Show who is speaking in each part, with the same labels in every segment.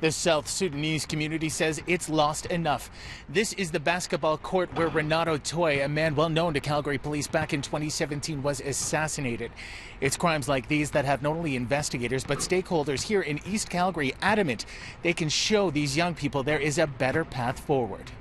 Speaker 1: The South Sudanese community says it's lost enough. This is the basketball court where Renato Toy, a man well known to Calgary police back in 2017, was assassinated. It's crimes like these that have not only investigators but stakeholders here in East Calgary adamant they can show these young people there is a better path forward.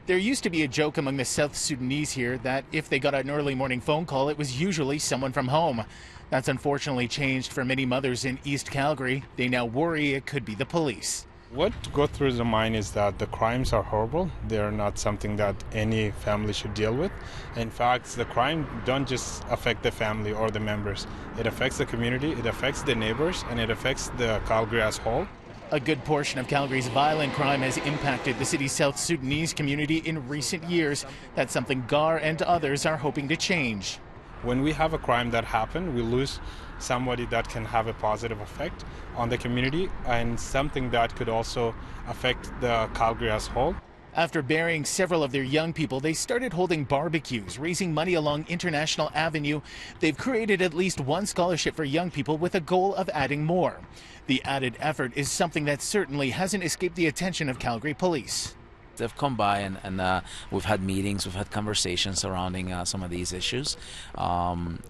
Speaker 1: There used to be a joke among the South Sudanese here that if they got an early morning phone call, it was usually someone from home. That's unfortunately changed for many mothers in East Calgary. They now worry it could be the police.
Speaker 2: What goes through the mind is that the crimes are horrible. They're not something that any family should deal with. In fact, the crime don't just affect the family or the members. It affects the community, it affects the neighbors, and it affects the Calgary as a whole.
Speaker 1: A good portion of Calgary's violent crime has impacted the city's South Sudanese community in recent years. That's something Gar and others are hoping to change.
Speaker 2: When we have a crime that happened, we lose somebody that can have a positive effect on the community and something that could also affect the Calgary as a whole.
Speaker 1: After burying several of their young people, they started holding barbecues, raising money along International Avenue. They've created at least one scholarship for young people with a goal of adding more. The added effort is something that certainly hasn't escaped the attention of Calgary police.
Speaker 3: They've come by and we've had meetings, we've had conversations surrounding some of these issues, and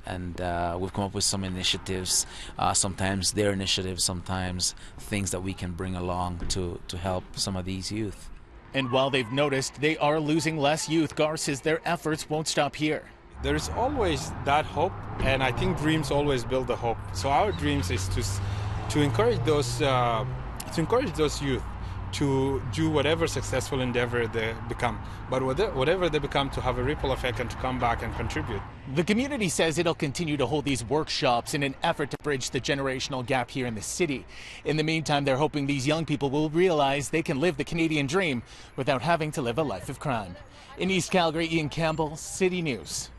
Speaker 3: we've come up with some initiatives, sometimes their initiatives, sometimes things that we can bring along to help some of these youth.
Speaker 1: And while they've noticed they are losing less youth, Gar says their efforts won't stop here.
Speaker 2: There's always that hope, and I think dreams always build the hope. So our dreams is to encourage those youth to do whatever successful endeavor they become, but whatever they become, to have a ripple effect and to come back and contribute.
Speaker 1: The community says it'll continue to hold these workshops in an effort to bridge the generational gap here in the city. In the meantime, they're hoping these young people will realize they can live the Canadian dream without having to live a life of crime. In East Calgary, Ian Campbell, City News.